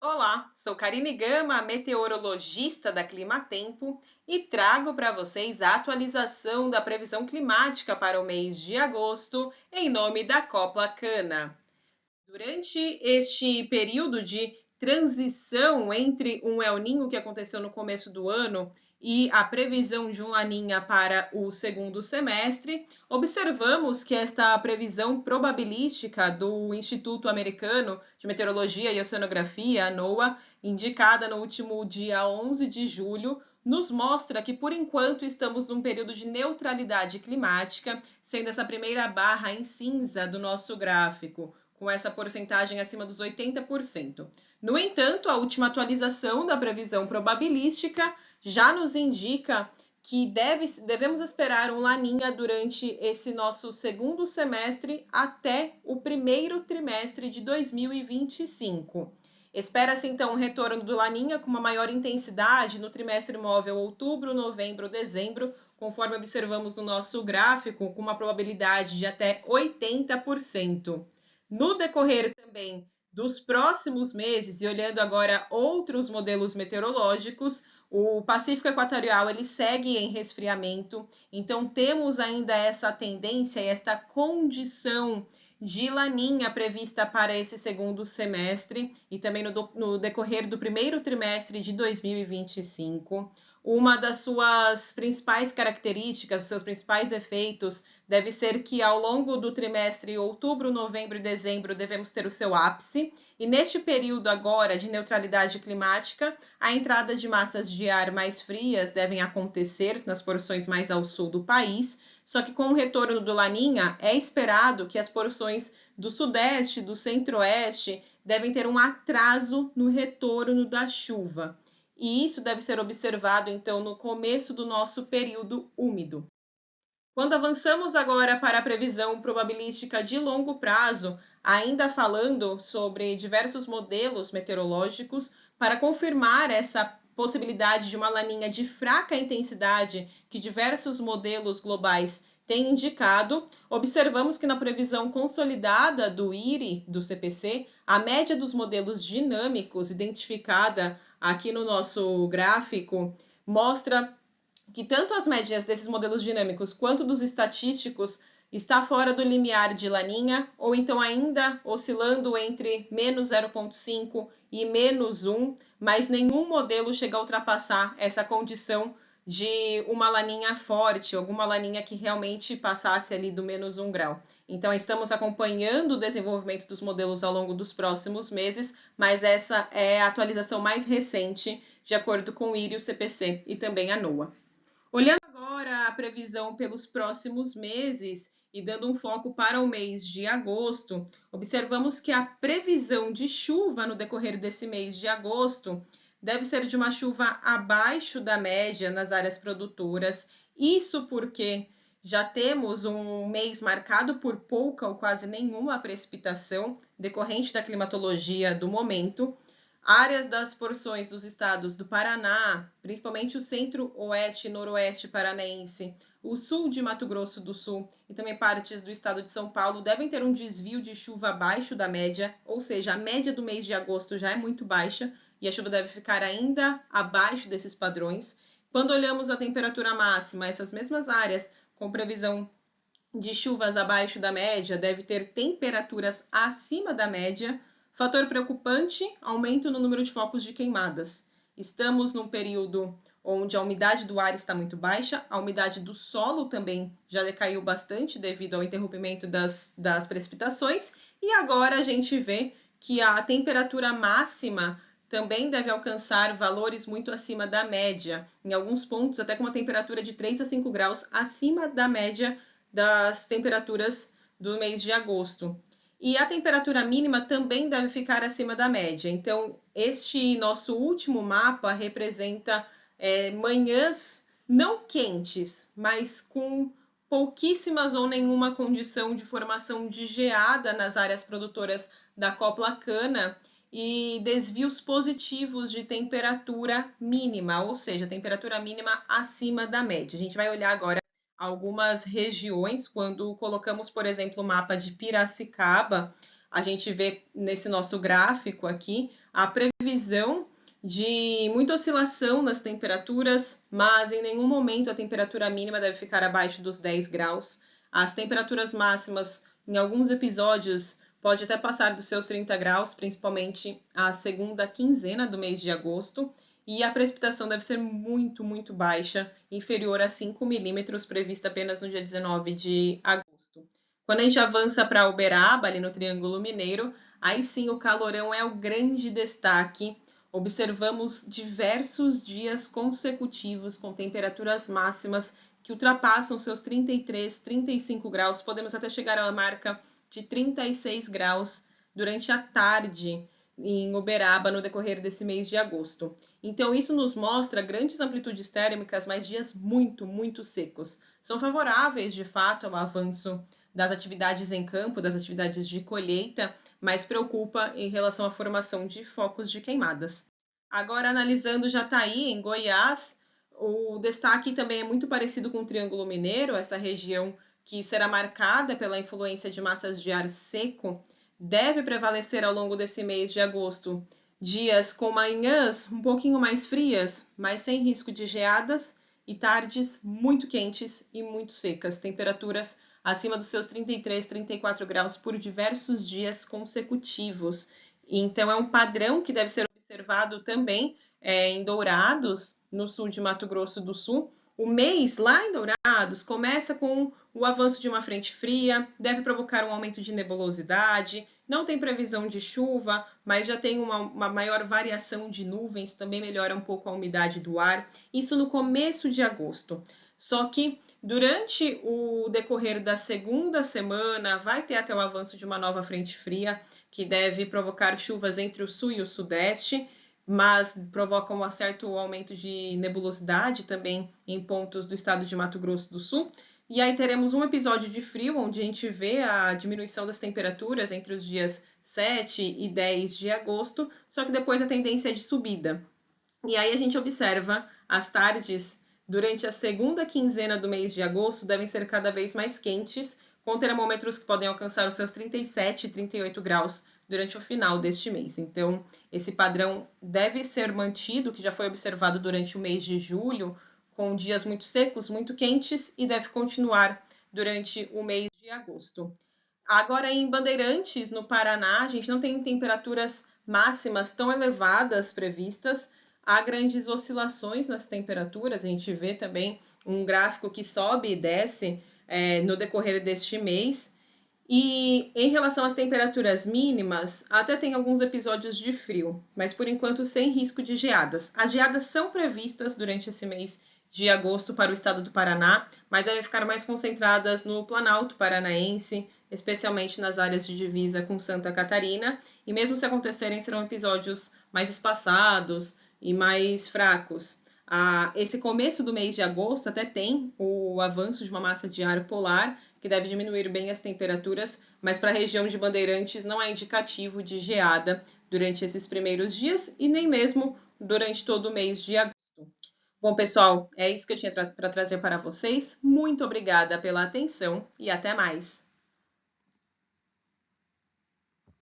Olá, sou Karine Gama, meteorologista da Climatempo e trago para vocês a atualização da previsão climática para o mês de agosto em nome da Copla Cana. Durante este período de transição entre um El Niño que aconteceu no começo do ano e a previsão de um Laninha para o segundo semestre, observamos que esta previsão probabilística do Instituto Americano de Meteorologia e Oceanografia, a NOAA, indicada no último dia 11 de julho, nos mostra que, por enquanto, estamos num período de neutralidade climática, sendo essa primeira barra em cinza do nosso gráfico, com essa porcentagem acima dos 80%. No entanto, a última atualização da previsão probabilística já nos indica que devemos esperar um laninha durante esse nosso segundo semestre até o primeiro trimestre de 2025. Espera-se então um retorno do laninha com uma maior intensidade no trimestre móvel outubro, novembro, dezembro, conforme observamos no nosso gráfico, com uma probabilidade de até 80%. No decorrer também dos próximos meses, e olhando agora outros modelos meteorológicos, o Pacífico Equatorial ele segue em resfriamento, então temos ainda essa tendência e esta condição de laninha prevista para esse segundo semestre e também no decorrer do primeiro trimestre de 2025. Uma das suas principais características, os seus principais efeitos, deve ser que ao longo do trimestre outubro, novembro e dezembro devemos ter o seu ápice, e neste período agora de neutralidade climática, a entrada de massas de ar mais frias devem acontecer nas porções mais ao sul do país, só que com o retorno do Laninha, é esperado que as porções do sudeste, do centro-oeste, devem ter um atraso no retorno da chuva. E isso deve ser observado, então, no começo do nosso período úmido. Quando avançamos agora para a previsão probabilística de longo prazo, ainda falando sobre diversos modelos meteorológicos, para confirmar essa possibilidade de uma laninha de fraca intensidade que diversos modelos globais têm indicado, observamos que na previsão consolidada do IRI, do CPC, a média dos modelos dinâmicos identificada aqui no nosso gráfico mostra que tanto as médias desses modelos dinâmicos quanto dos estatísticos está fora do limiar de laninha, ou então ainda oscilando entre menos 0,5 e menos 1, mas nenhum modelo chega a ultrapassar essa condição de uma laninha forte, alguma laninha que realmente passasse ali do menos 1 grau. Então, estamos acompanhando o desenvolvimento dos modelos ao longo dos próximos meses, mas essa é a atualização mais recente, de acordo com o IRI, o CPC e também a NOAA. Olhando agora a previsão pelos próximos meses e dando um foco para o mês de agosto, observamos que a previsão de chuva no decorrer desse mês de agosto deve ser de uma chuva abaixo da média nas áreas produtoras. Isso porque já temos um mês marcado por pouca ou quase nenhuma precipitação decorrente da climatologia do momento. Áreas das porções dos estados do Paraná, principalmente o centro-oeste e noroeste paranaense, o sul de Mato Grosso do Sul e também partes do estado de São Paulo devem ter um desvio de chuva abaixo da média, ou seja, a média do mês de agosto já é muito baixa e a chuva deve ficar ainda abaixo desses padrões. Quando olhamos a temperatura máxima, essas mesmas áreas com previsão de chuvas abaixo da média deve ter temperaturas acima da média. Fator preocupante, aumento no número de focos de queimadas. Estamos num período onde a umidade do ar está muito baixa, a umidade do solo também já decaiu bastante devido ao interrompimento das precipitações, e agora a gente vê que a temperatura máxima também deve alcançar valores muito acima da média, em alguns pontos até com uma temperatura de 3 a 5 graus acima da média das temperaturas do mês de agosto. E a temperatura mínima também deve ficar acima da média. Então, este nosso último mapa representa manhãs não quentes, mas com pouquíssimas ou nenhuma condição de formação de geada nas áreas produtoras da copla cana e desvios positivos de temperatura mínima, ou seja, temperatura mínima acima da média. A gente vai olhar agora algumas regiões. Quando colocamos, por exemplo, o mapa de Piracicaba, a gente vê nesse nosso gráfico aqui a previsão de muita oscilação nas temperaturas, mas em nenhum momento a temperatura mínima deve ficar abaixo dos 10 graus. As temperaturas máximas, em alguns episódios, pode até passar dos seus 30 graus, principalmente a segunda quinzena do mês de agosto. E a precipitação deve ser muito, muito baixa, inferior a 5 milímetros, prevista apenas no dia 19 de agosto. Quando a gente avança para Uberaba, ali no Triângulo Mineiro, aí sim o calorão é o grande destaque. Observamos diversos dias consecutivos com temperaturas máximas que ultrapassam seus 33, 35 graus. Podemos até chegar à marca de 36 graus durante a tarde em Uberaba no decorrer desse mês de agosto. Então, isso nos mostra grandes amplitudes térmicas, mas dias muito, muito secos. São favoráveis, de fato, ao avanço das atividades em campo, das atividades de colheita, mas preocupa em relação à formação de focos de queimadas. Agora, analisando Jataí, em Goiás, o destaque também é muito parecido com o Triângulo Mineiro, essa região que será marcada pela influência de massas de ar seco, deve prevalecer ao longo desse mês de agosto dias com manhãs um pouquinho mais frias, mas sem risco de geadas, e tardes muito quentes e muito secas, temperaturas acima dos seus 33, 34 graus por diversos dias consecutivos. Então, é um padrão que deve ser observado também em Dourados, no sul de Mato Grosso do Sul. O mês lá em Dourados começa com o avanço de uma frente fria, deve provocar um aumento de nebulosidade, não tem previsão de chuva, mas já tem uma maior variação de nuvens, também melhora um pouco a umidade do ar, isso no começo de agosto. Só que durante o decorrer da segunda semana vai ter até o avanço de uma nova frente fria, que deve provocar chuvas entre o sul e o sudeste, mas provoca um certo aumento de nebulosidade também em pontos do estado de Mato Grosso do Sul. E aí teremos um episódio de frio, onde a gente vê a diminuição das temperaturas entre os dias 7 e 10 de agosto, só que depois a tendência é de subida. E aí a gente observa as tardes durante a segunda quinzena do mês de agosto devem ser cada vez mais quentes, com termômetros que podem alcançar os seus 37 e 38 graus durante o final deste mês. Então, esse padrão deve ser mantido, que já foi observado durante o mês de julho, com dias muito secos, muito quentes, e deve continuar durante o mês de agosto. Agora, em Bandeirantes, no Paraná, a gente não tem temperaturas máximas tão elevadas previstas. Há grandes oscilações nas temperaturas, a gente vê também um gráfico que sobe e desce no decorrer deste mês. E em relação às temperaturas mínimas, até tem alguns episódios de frio, mas por enquanto sem risco de geadas. As geadas são previstas durante esse mês de agosto para o estado do Paraná, mas devem ficar mais concentradas no Planalto Paranaense, especialmente nas áreas de divisa com Santa Catarina, e mesmo se acontecerem, serão episódios mais espaçados e mais fracos. Esse começo do mês de agosto até tem o avanço de uma massa de ar polar, que deve diminuir bem as temperaturas, mas para a região de Bandeirantes não é indicativo de geada durante esses primeiros dias e nem mesmo durante todo o mês de agosto. Bom, pessoal, é isso que eu tinha para trazer para vocês. Muito obrigada pela atenção e até mais!